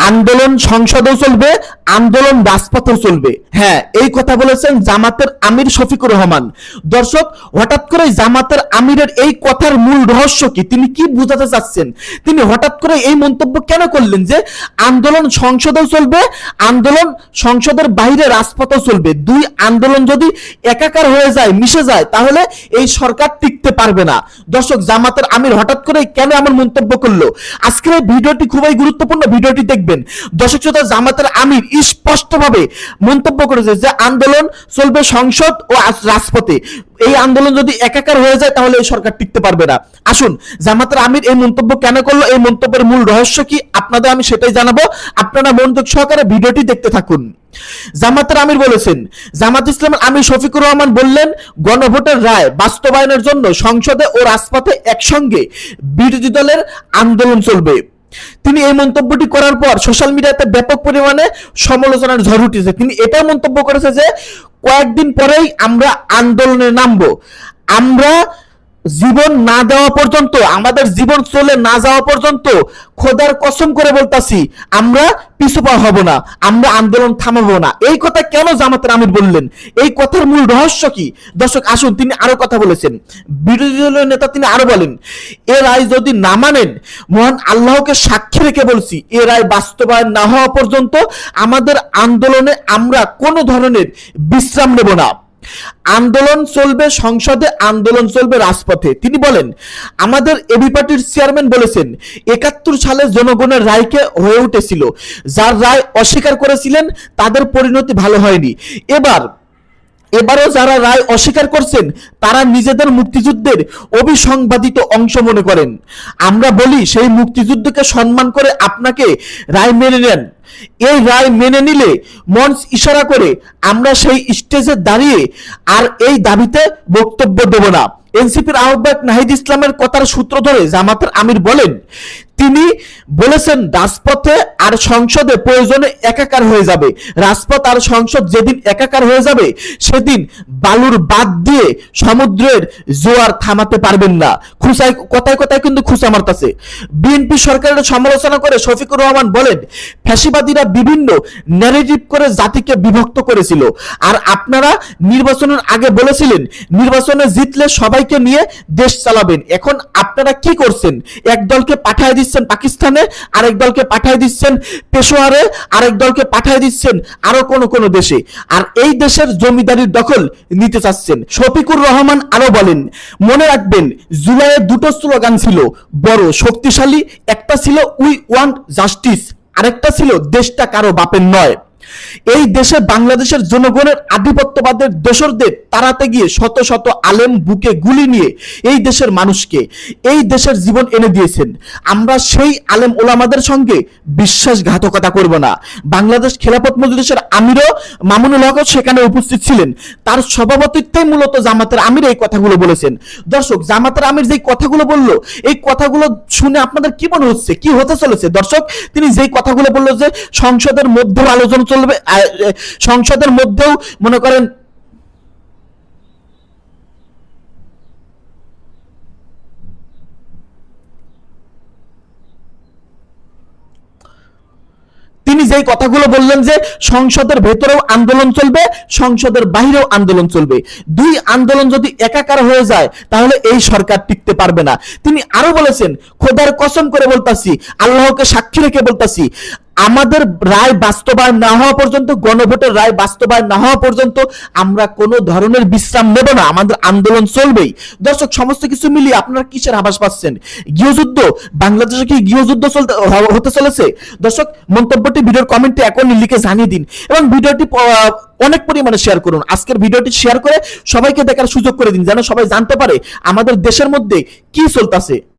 আন্দোলন সংসদেও চলবে, আন্দোলন রাজপথেও চলবে। হ্যাঁ, এই কথা বলেছেন জামাতের আমির শফিকুর রহমান। দর্শক, হঠাৎ করে জামাতের আমিরের এই কথার মূল রহস্য কি, তিনি কি বোঝাতে চাচ্ছেন, তিনি হঠাৎ করে এই মন্তব্য কেন করলেন যে আন্দোলন সংসদেও চলবে, আন্দোলন সংসদের বাইরে রাজপথেও চলবে? দুই আন্দোলন যদি একাকার হয়ে যায়, মিশে যায়, তাহলে এই সরকার টিকতে পারবে না। দর্শক, জামাতের আমির হঠাৎ করে কেন এমন মন্তব্য করলো, আজকের এই ভিডিওটি খুবই গুরুত্বপূর্ণ, ভিডিওটি দেখবেন। দর্শক শ্রোতা, জামাতের আমির স্পষ্টভাবে মন্তব্য করেছে যে আন্দোলন চলবে সংসদ ও রাজপথে। এই আন্দোলন যদি একাকার হয়ে যায় তাহলে এই সরকার টিকতে পারবে না। আসুন, জামাতের আমির এই মন্তব্য কেন করলো, এই মন্তব্যের মূল রহস্য কি, আপনাদের আমি সেটাই জানাবো। আপনারা মনোযোগ সহকারে ভিডিওটি দেখতে থাকুন। জামাতের আমির বলেছেন, জামাত ইসলামের আমির শফিকুর রহমান বললেন, গণভোটের রায় বাস্তবায়নের জন্য সংসদে ও রাজপথে একসঙ্গে বিরোধী দলের আন্দোলন চলবে। তিনি এই মন্তব্যটি করার পর সোশ্যাল মিডিয়াতে ব্যাপক পরিমাণে সমালোচনার ঝড় উঠেছে। তিনি এটা মন্তব্য করেছে যে কয়েকদিন পরেই আমরা আন্দোলনে নামবো, আমরা জীবন না দেওয়া পর্যন্ত, আমাদের জীবন চলে না যাওয়া পর্যন্ত খোদার কসম করে বলতাছি আমরা পিছু পা হব না, আমরা আন্দোলন থামাবো না। এই কথা কেন জামাতের আমির বললেন, এই কথার মূল রহস্য কি? দর্শক আসুন, তিনি আরো কথা বলেছেন। বিরোধী দলের নেতা তিনি আরো বলেন, এ রায় যদি না মানেন, মহান আল্লাহকে সাক্ষী রেখে বলছি, এ রায় বাস্তবায়ন না হওয়া পর্যন্ত আমাদের আন্দোলনে আমরা কোনো ধরনের বিশ্রাম নেব না। আন্দোলন চলবে সংসদে, আন্দোলন চলবে রাজপথে। তিনি বলেন, আমাদের এবি পার্টির চেয়ারম্যান বলেছেন ৭১ সালে জনগণের রায়কে হয়ে উঠেছিল, যার রায় অস্বীকার করেছিলেন তাদের পরিণতি ভালো হয়নি। এবারও যারা রায় অস্বীকার করছেন তারা নিজেদের মুক্তিযুদ্ধের অবিসংবাদিত অংশ মনে করেন। আমরা বলি, সেই মুক্তিযুদ্ধকে সম্মান করে আপনাকে রায় মেনে নেন। এই রায় মেনে নিলে মঞ্চ ইশারা করে আমরা সেই স্টেজে দাঁড়িয়ে আর এই দাবিতে বক্তব্য দেব না। এনসিপির আহ্বায়ক নাহিদ ইসলামের কথার সূত্র ধরে জামাতের আমির বলেন, তিনি বলেছেন রাজপথে আর সংসদে প্রয়োজনে একাকার হয়ে যাবে। রাজপথ আর সংসদ যেদিন একাকার হয়ে যাবে সেদিন বালুর বাদ দিয়ে সমুদ্রের জোয়ার থামাতে পারবেন না। কথায় কথায় কিন্তু খুশা মারতাছে। বিএনপি সরকারের সমালোচনা করে শফিকুর রহমান বলেন, ফ্যাসিবাদীরা বিভিন্ন ন্যারেটিভ করে জাতিকে বিভক্ত করেছিল, আর আপনারা নির্বাচনের আগে বলেছিলেন নির্বাচনে জিতলে সবাইকে নিয়ে দেশ চালাবেন। এখন আপনারা কি করছেন? এক দলকে পাঠিয়ে দিচ্ছেন পাকিস্তানে, আরেক দলকে পাঠিয়ে দিচ্ছেন পেশোয়ারে, আরেক দলকে পাঠিয়ে দিচ্ছেন আরো কোন দেশে, আর এই দেশের জমিদারির দখল নিতে চাচ্ছেন। শফিকুর রহমান আরো বলেন, মনে রাখবেন জুলাইয়ে দুটো স্লোগান ছিল বড় শক্তিশালী, একটা ছিল উই ওয়ান্ট জাস্টিস, আরেকটা ছিল দেশটা কারো বাপের নয়। এই দেশে বাংলাদেশের জনগণের আধিপত্যবাদের দোসরদের তাড়াতে গিয়ে শত শত আলেম বুকে গুলি নিয়ে এই দেশের মানুষকে, এই দেশের জীবন এনে দিয়েছেন। আমরা সেই আলেম ওলামাদের সঙ্গে বিশ্বাসঘাতকতা করব না। বাংলাদেশ খেলাফত মজলিসের আমিরও মামুনুল হক সেখানে উপস্থিত ছিলেন। তার সভাপতিত্বেই মূলত জামাতের আমির এই কথাগুলো বলেছেন। দর্শক, জামাতের আমির যে কথাগুলো বললো, এই কথাগুলো শুনে আপনাদের কি মনে হচ্ছে, কি হতে চলেছে? দর্শক, তিনি যেই কথাগুলো বললো যে সংসদের মধ্যেও আলোচনা চলবে, সংসদের মধ্যেও মনে করেন তিনি যেই কথাগুলো বললেন যে সংসদের ভেতরেও আন্দোলন চলবে, সংসদের বাইরেও আন্দোলন চলবে। দুই আন্দোলন যদি একাকার হয়ে যায় তাহলে এই সরকার টিকতে পারবে না। তিনি আরো বলেছেন, খোদার কসম করে বলতাছি, আল্লাহকে সাক্ষী রেখে বলতাছি, আমাদের রায় বাস্তবায়ন না হওয়া পর্যন্ত, গণভোটের রায় বাস্তবায়ন না হওয়া পর্যন্ত আমরা কোনো ধরনের বিশ্রাম নেব না, আমাদের আন্দোলন চলবেই। দর্শক, সমস্ত কিছু মিলিয়ে আপনারা কিসের আভাস পাচ্ছেন? গৃহযুদ্ধ? বাংলাদেশে কি গৃহযুদ্ধ হতে চলেছে? দর্শক, মন্তব্যটি ভিডিওর কমেন্টে এখনই লিখে জানিয়ে দিন এবং ভিডিওটি অনেক পরিমাণে শেয়ার করুন। আজকের ভিডিওটি শেয়ার করে সবাইকে দেখার সুযোগ করে দিন, যেন সবাই জানতে পারে আমাদের দেশের মধ্যে কি চলতেছে।